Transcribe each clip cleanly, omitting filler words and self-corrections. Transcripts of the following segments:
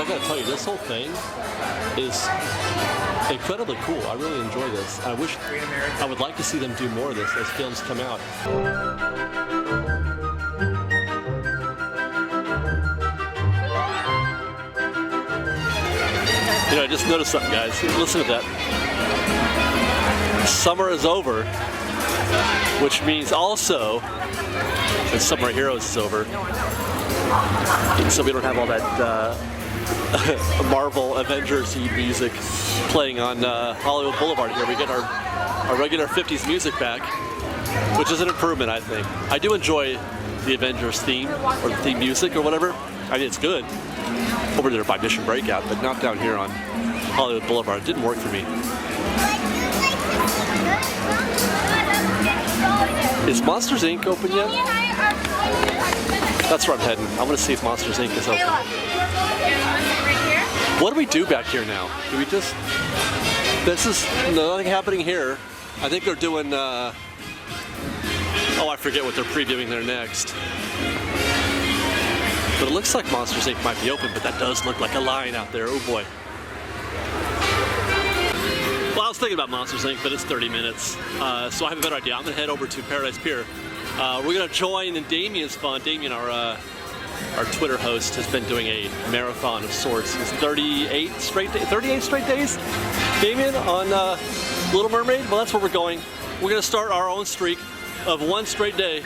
gotta tell you, this whole thing is incredibly cool. I really enjoy this. I would like to see them do more of this as films come out. You know, I just noticed something, guys. Listen to that. Summer is over, which means also that Summer Heroes is over. So we don't have all that Marvel Avengers music playing on Hollywood Boulevard here. We get our regular 50s music back, which is an improvement, I think. I do enjoy the Avengers theme, or the theme music, or whatever. I mean, it's good. Over there by Mission Breakout, but not down here on Hollywood Boulevard. It didn't work for me. Is Monsters Inc. open yet? That's where I'm heading. I want to see if Monsters Inc. is open. What do we do back here now? Do we just... This is nothing happening here. I think they're doing... Oh, I forget what they're previewing there next. But it looks like Monsters Inc. might be open, but that does look like a line out there. Oh boy. Well, I was thinking about Monsters Inc., but it's 30 minutes. So I have a better idea. I'm going to head over to Paradise Pier. We're going to join in Damion's fun. Damion, our Twitter host, has been doing a marathon of sorts. It's 38 straight days, Damion, on Little Mermaid. Well, that's where we're going. We're going to start our own streak of one straight day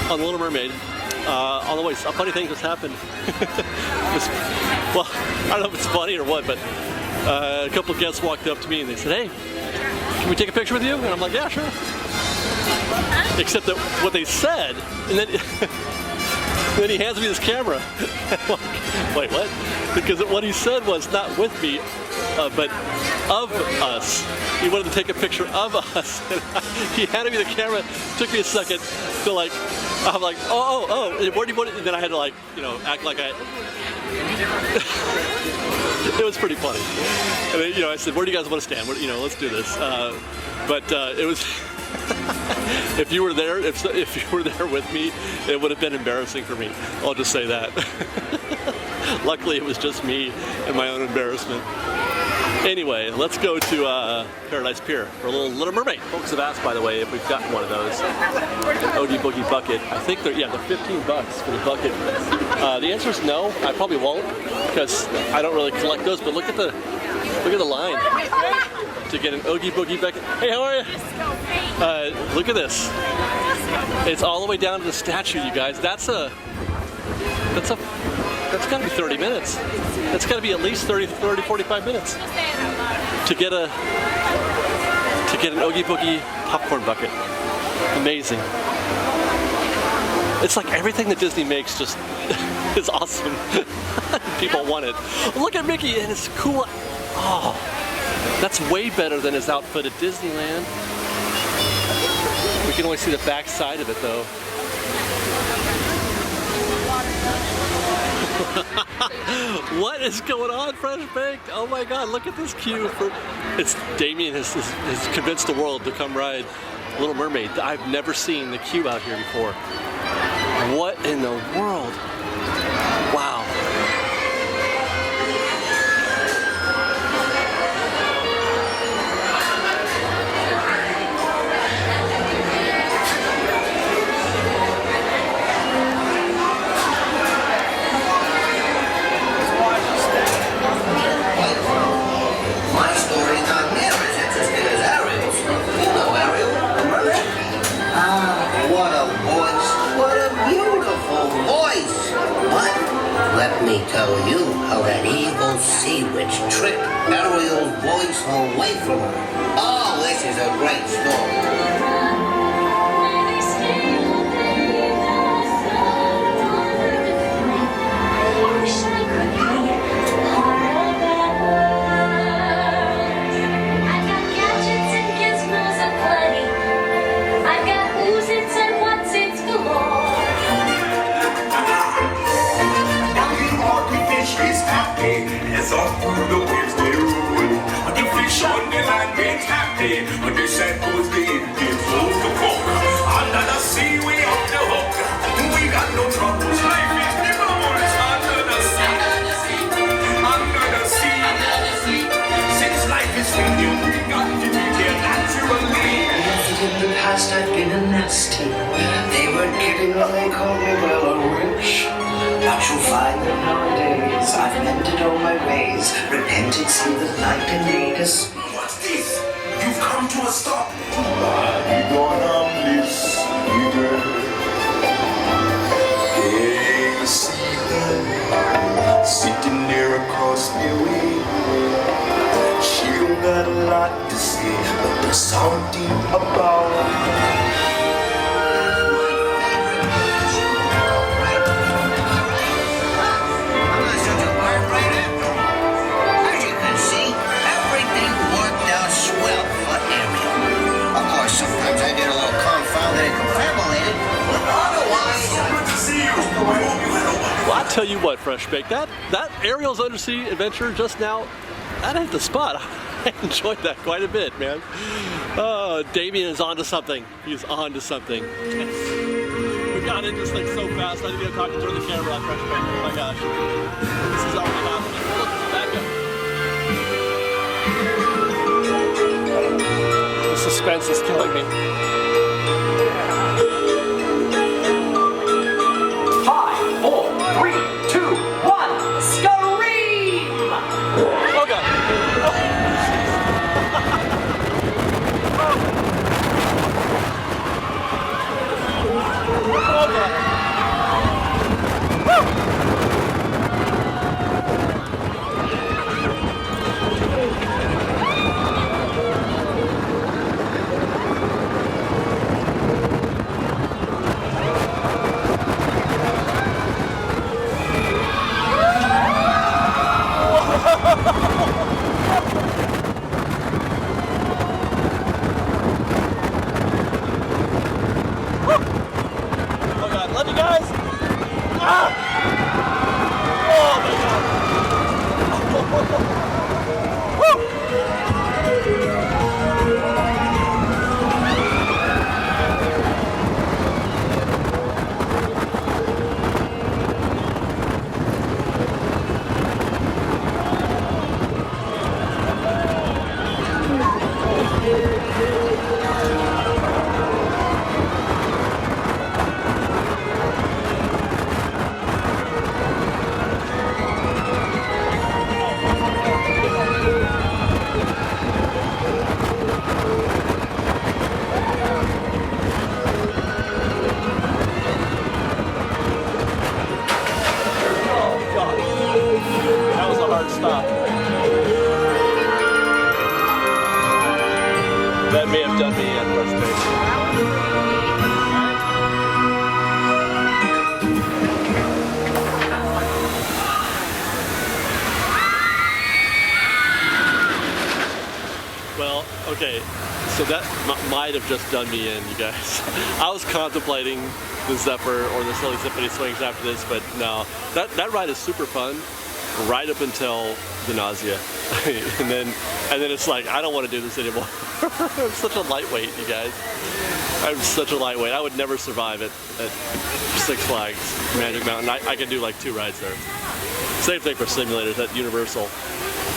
on Little Mermaid. On the way, a funny thing just happened. Well, I don't know if it's funny or what, but a couple of guests walked up to me and they said, "Hey, can we take a picture with you?" And I'm like, "Yeah, sure." Except that what they said, and then then he hands me this camera. Wait, what? Because what he said was not with me, but of us. He wanted to take a picture of us. And he handed me the camera. It took me a second to like. I'm like, oh. Where do you want it? And then I had to like, you know, act like I. It was pretty funny. I mean, you know, I said, "Where do you guys want to stand? You know, let's do this." But it was. If you were there, if you were there with me, it would have been embarrassing for me. I'll just say that. Luckily, it was just me and my own embarrassment. Anyway, let's go to Paradise Pier for a Little Mermaid. Folks have asked, by the way, if we've gotten one of those. An Oogie Boogie bucket. I think they're $15 for the bucket. The answer is no. I probably won't because I don't really collect those. But look at the line to get an Oogie Boogie bucket. Hey, how are you? Look at this. It's all the way down to the statue, you guys. That's got to be 30 minutes. That's got to be at least 45 minutes to get an Oogie Boogie popcorn bucket. Amazing. It's like everything that Disney makes just is awesome. People want it. Look at Mickey and his cool. Oh, that's way better than his outfit at Disneyland. We can only see the back side of it though. What is going on, Fresh Baked? Oh my God, look at this queue for... It's Damion has convinced the world to come ride Little Mermaid. I've never seen the queue out here before. What in the world? Wow. Let me tell you how that evil sea witch tricked Ariel's voice away from her. Oh, this is a great story. It's all through the waves they rule. The fish on the land ain't happy, but they said goes the Indian food to cook. Under the sea we up the hook. We got no troubles. Life is never more under the sea. you know they call me well a witch. But you'll find that nowadays I've mended all my ways, repented, seen the light and made us. What's this? You've come to a stop. Body gonna miss you, girl. Hey, you see her sitting there across the way. She don't got a lot to say, but there's something about her. Sometimes I get a little confounded and confabulated, but otherwise... Good to see you. I hope you had a wonderful... Well, I tell you what, Fresh Baked, that Ariel's undersea adventure just now, that ain't the spot. I enjoyed that quite a bit, man. Damion is onto something. He's onto something. We got into this thing so fast, I didn't even talk to the camera on Fresh Baked. Oh my gosh. This is already happening. Look, back up. The suspense is killing me. 5, 4, 3, 2, 1, scream! Oh god. Oh god. That may have done me at first base. Well, okay, so that might have just done me in, you guys. I was contemplating the Zephyr or the Silly Zippity Swings after this, but no, that ride is super fun right up until the nausea. and then it's like, I don't want to do this anymore. I'm such a lightweight, you guys. I'm such a lightweight. I would never survive at Six Flags Magic Mountain. I can do like 2 rides there. Same thing for simulators at Universal.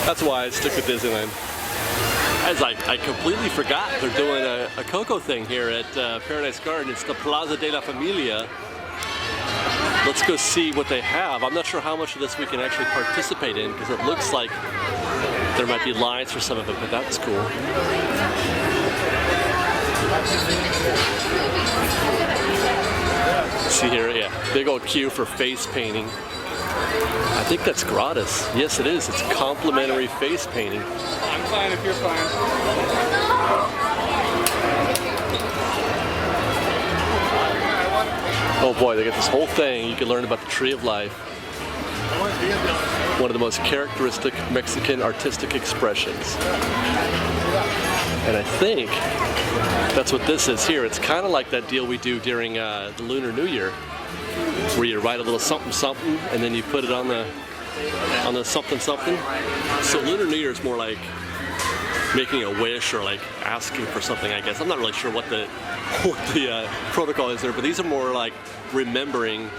That's why I stick with Disneyland. As I completely forgot they're doing a Coco thing here at Paradise Garden. It's the Plaza de la Familia. Let's go see what they have. I'm not sure how much of this we can actually participate in because it looks like there might be lines for some of it, but that's cool. See here, yeah, big old queue for face painting. I think that's gratis. Yes, it is. It's complimentary face painting. I'm fine if you're fine. Oh boy, they got this whole thing. You can learn about the Tree of Life. One of the most characteristic Mexican artistic expressions. And I think that's what this is here. It's kind of like that deal we do during the Lunar New Year, where you write a little something something and then you put it on the something something. So Lunar New Year is more like making a wish or like asking for something, I guess. I'm not really sure what the protocol is there, but these are more like remembering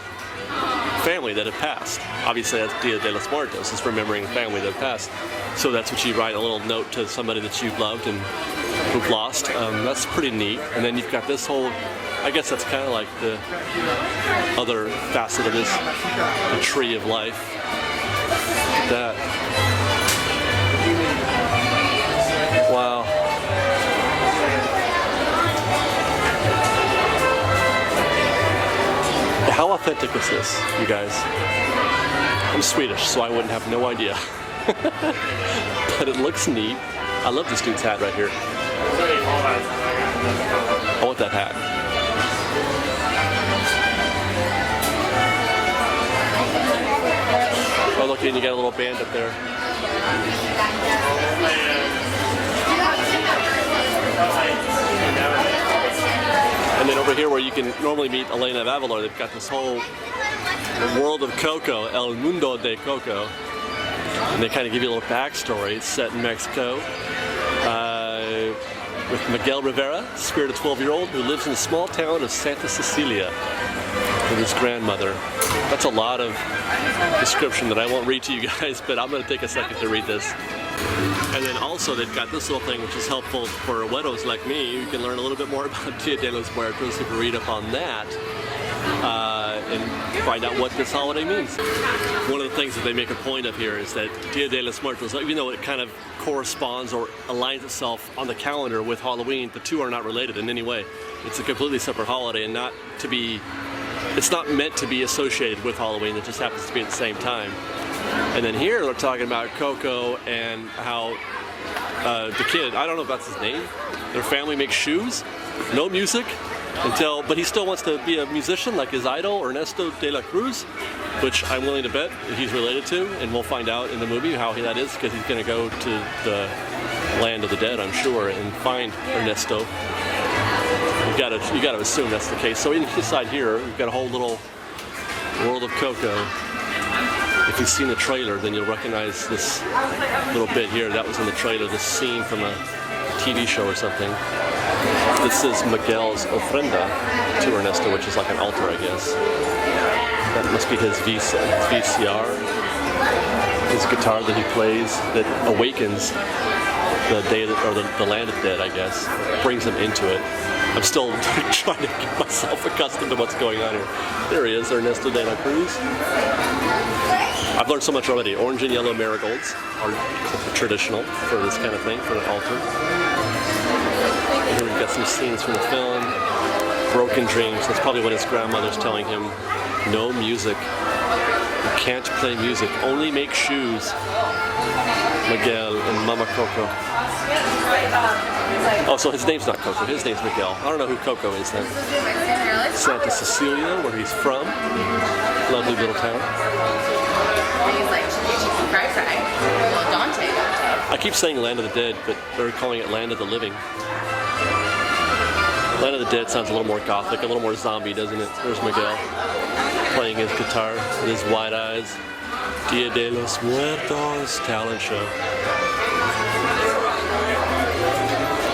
family that have passed. Obviously that's Dia de los Muertos, is remembering family that have passed. So that's what you write, a little note to somebody that you've loved and who've lost. That's pretty neat. And then you've got this whole I guess that's kind of like the other facet of this, the tree of life. That. Wow. How authentic is this, you guys? I'm Swedish, so I wouldn't have no idea. But it looks neat. I love this dude's hat right here. I want that hat. Oh, look, and you got a little band up there. And then over here where you can normally meet Elena of Avalor, they've got this whole world of Coco, El Mundo de Coco. And they kind of give you a little backstory. It's set in Mexico with Miguel Rivera, spirit of 12-year-old who lives in the small town of Santa Cecilia with his grandmother. That's a lot of description that I won't read to you guys, but I'm going to take a second to read this. And then also they've got this little thing which is helpful for weirdos like me. You can learn a little bit more about Dia de los Muertos if you read up on that and find out what this holiday means. One of the things that they make a point of here is that Dia de los Muertos, even though it kind of corresponds or aligns itself on the calendar with Halloween, the two are not related in any way. It's a completely separate holiday and not to be, it's not meant to be associated with Halloween, it just happens to be at the same time. And then here they're talking about Coco and how the kid, I don't know if that's his name, their family makes shoes, no music, but he still wants to be a musician like his idol, Ernesto de la Cruz, which I'm willing to bet he's related to, and we'll find out in the movie how that is, because he's going to go to the land of the dead, I'm sure, and find Ernesto. You got to assume that's the case. So inside here, we've got a whole little world of Coco. If you've seen the trailer, then you'll recognize this little bit here. That was in the trailer, this scene from a TV show or something. This is Miguel's ofrenda to Ernesto, which is like an altar, I guess. That must be his VCR, his guitar that he plays that awakens the day or the land of dead, I guess, brings him into it. I'm still trying to get myself accustomed to what's going on here. There he is, Ernesto de la Cruz. I've learned so much already. Orange and yellow marigolds are traditional for this kind of thing, for an altar. And here we've got some scenes from the film. Broken dreams. That's probably what his grandmother's telling him. No music. You can't play music. Only make shoes. Miguel and Mama Coco. Oh, so his name's not Coco. His name's Miguel. I don't know who Coco is then. Santa Cecilia, where he's from. Lovely little town. I keep saying Land of the Dead, but they're calling it Land of the Living. Land of the Dead sounds a little more gothic, a little more zombie, doesn't it? There's Miguel playing his guitar with his wide eyes. Dia de los Muertos talent show.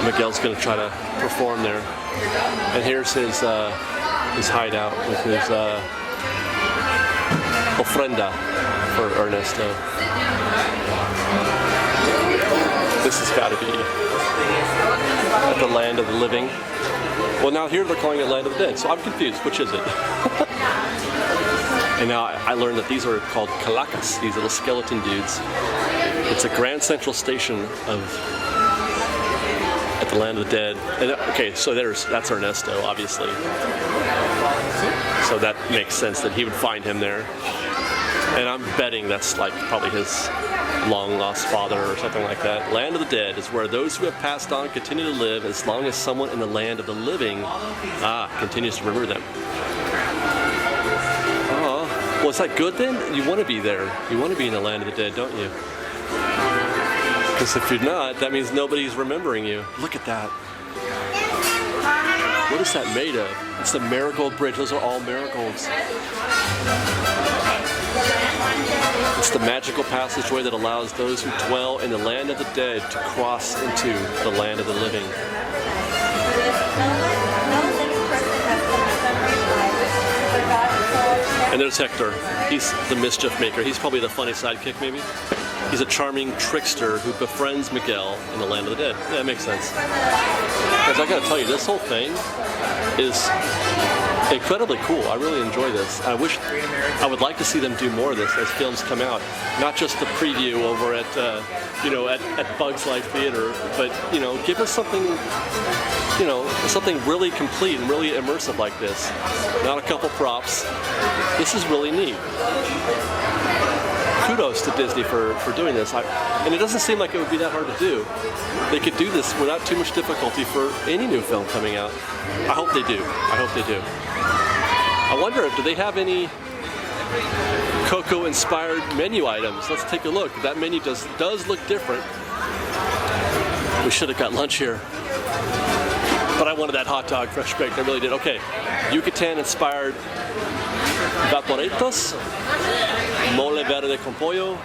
Miguel's going to try to perform there. And here's his hideout with his ofrenda for Ernesto. This has got to be at the land of the living. Well, now here they're calling it Land of the Dead, so I'm confused. Which is it? And now I learned that these are called calacas, these little skeleton dudes. It's a Grand Central Station at the Land of the Dead. And, okay, so that's Ernesto, obviously. So that makes sense that he would find him there. And I'm betting that's like probably his long-lost father or something like that. Land of the Dead is where those who have passed on continue to live as long as someone in the land of the living continues to remember them. Oh, well, is that good then? You want to be there. You want to be in the land of the dead, don't you? Because if you're not, that means nobody's remembering you. Look at that. What is that made of? It's the marigold bridge. Those are all marigolds. It's the magical passageway that allows those who dwell in the land of the dead to cross into the land of the living. And there's Hector. He's the mischief maker. He's probably the funny sidekick, maybe. He's a charming trickster who befriends Miguel in the land of the dead. Yeah, that makes sense. Because I gotta tell you, this whole thing, is incredibly cool. I really enjoy this. I would like to see them do more of this as films come out. Not just the preview over at at Bugs Life Theater, but give us something something really complete and really immersive like this. Not a couple props. This is really neat. Kudos to Disney for doing this. And it doesn't seem like it would be that hard to do. They could do this without too much difficulty for any new film coming out. I hope they do. I hope they do. I wonder, do they have any Coco inspired menu items? Let's take a look. That menu does look different. We should have got lunch here. But I wanted that hot dog fresh baked. I really did. Okay, Yucatan inspired vaporitos, mole verde con pollo,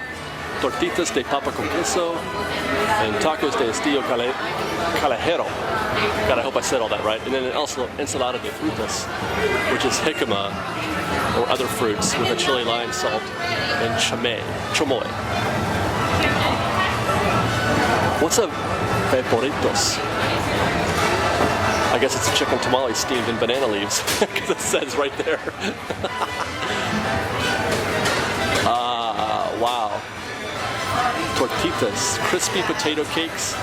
tortitas de papa con queso, and tacos de estilo callejero. God, I hope I said all that right. And then also ensalada de frutas, which is jicama or other fruits with a chili lime salt and chamoy. What's a vaporitos? I guess it's a chicken tamale steamed in banana leaves, because it says right there. Wow. Tortitas, crispy potato cakes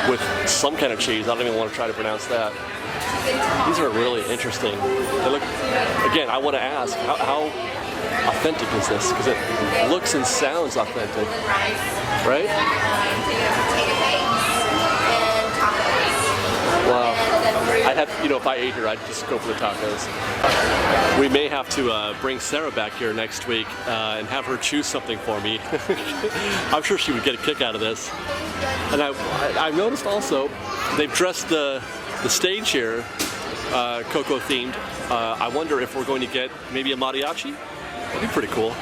with some kind of cheese. I don't even want to try to pronounce that. These are really interesting. They look, again, I want to ask, how authentic is this? Because it looks and sounds authentic, right? Wow. I'd have, if I ate here, I'd just go for the tacos. We may have to bring Sarah back here next week and have her choose something for me. I'm sure she would get a kick out of this. And I've noticed also, they've dressed the stage here Coco themed. I wonder if we're going to get maybe a mariachi. That'd be pretty cool.